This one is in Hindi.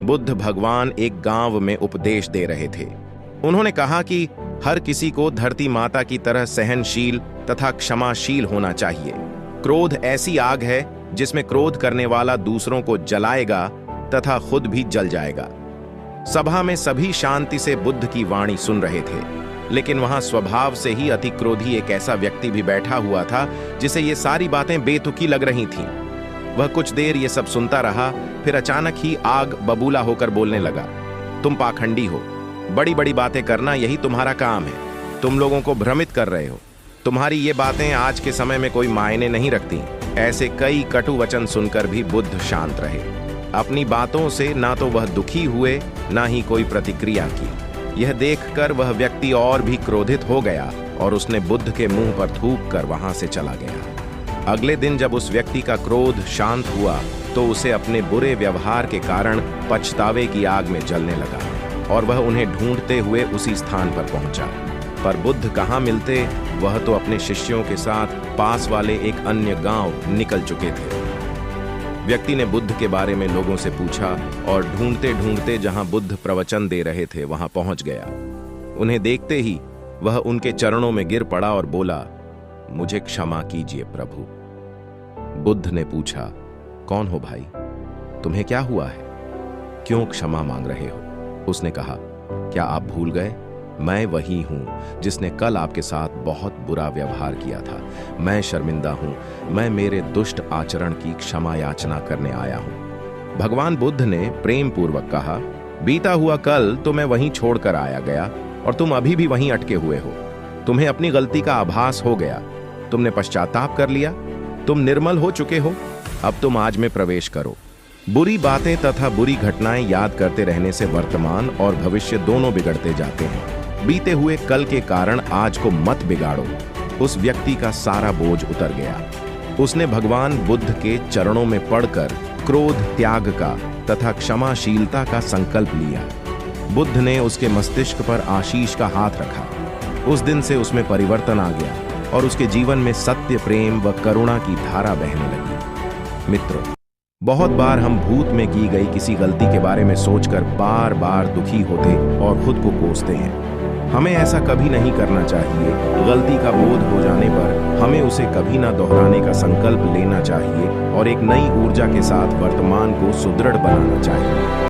बुद्ध भगवान एक गांव में उपदेश दे रहे थे। उन्होंने कहा कि हर किसी को धरती माता की तरह सहनशील तथा क्षमाशील होना चाहिए। क्रोध ऐसी आग है जिसमें क्रोध करने वाला दूसरों को जलाएगा तथा खुद भी जल जाएगा। सभा में सभी शांति से बुद्ध की वाणी सुन रहे थे, लेकिन वहां स्वभाव से ही अति क्रोधी एक ऐसा व्यक्ति भी बैठा हुआ था जिसे ये सारी बातें बेतुकी लग रही थीं। वह कुछ देर ये सब सुनता रहा, फिर अचानक ही आग बबूला होकर बोलने लगा, तुम पाखंडी हो, बड़ी बड़ी बातें करना यही तुम्हारा काम है, तुम लोगों को भ्रमित कर रहे हो, तुम्हारी ये बातें आज के समय में कोई मायने नहीं रखती। ऐसे कई कटु वचन सुनकर भी बुद्ध शांत रहे। अपनी बातों से ना तो वह दुखी हुए, ना ही कोई प्रतिक्रिया की। यह देखकर वह व्यक्ति और भी क्रोधित हो गया और उसने बुद्ध के मुंह पर थूक कर वहां से चला गया। अगले दिन जब उस व्यक्ति का क्रोध शांत हुआ तो उसे अपने बुरे व्यवहार के कारण पछतावे की आग में जलने लगा और वह उन्हें ढूंढते हुए उसी स्थान पर पहुंचा। पर बुद्ध कहाँ मिलते, वह तो अपने शिष्यों के साथ पास वाले एक अन्य गांव निकल चुके थे। व्यक्ति ने बुद्ध के बारे में लोगों से पूछा और ढूंढते ढूंढते जहां बुद्ध प्रवचन दे रहे थे वहां पहुंच गया। उन्हें देखते ही वह उनके चरणों में गिर पड़ा और बोला, मुझे क्षमा कीजिए प्रभु। बुद्ध ने पूछा, कौन हो भाई, तुम्हें क्या हुआ है, क्यों क्षमा मांग रहे हो? उसने कहा, क्या आप भूल गए, मैं वही हूं जिसने कल आपके साथ बहुत बुरा व्यवहार किया था। मैं शर्मिंदा हूं, मैं मेरे दुष्ट आचरण की क्षमा याचना करने आया हूं। भगवान बुद्ध ने प्रेम पूर्वक कहा, बीता हुआ कल तो मैं वहीं छोड़कर आया गया और तुम अभी भी वहीं अटके हुए हो। तुम्हें अपनी गलती का आभास हो गया, तुमने पश्चाताप कर लिया, तुम निर्मल हो चुके हो। अब तुम आज में प्रवेश करो। बुरी बातें तथा बुरी घटनाएं याद करते रहने से वर्तमान और भविष्य दोनों बिगड़ते जाते हैं। बीते हुए कल के कारण आज को मत बिगाड़ो। उस व्यक्ति का सारा बोझ उतर गया। उसने भगवान बुद्ध के चरणों में पड़कर क्रोध त्याग का तथा क्षमाशीलता का संकल्प लिया। बुद्ध ने उसके मस्तिष्क पर आशीष का हाथ रखा। उस दिन से उसमें परिवर्तन आ गया और उसके जीवन में सत्य, प्रेम व करुणा की धारा बहने लगी। मित्रों, बहुत बार हम भूत में की गई किसी गलती के बारे में सोचकर बार बार दुखी होते और खुद को कोसते हैं। हमें ऐसा कभी नहीं करना चाहिए। गलती का बोध हो जाने पर हमें उसे कभी ना दोहराने का संकल्प लेना चाहिए और एक नई ऊर्जा के साथ वर्तमान को सुदृढ़ बनाना चाहिए।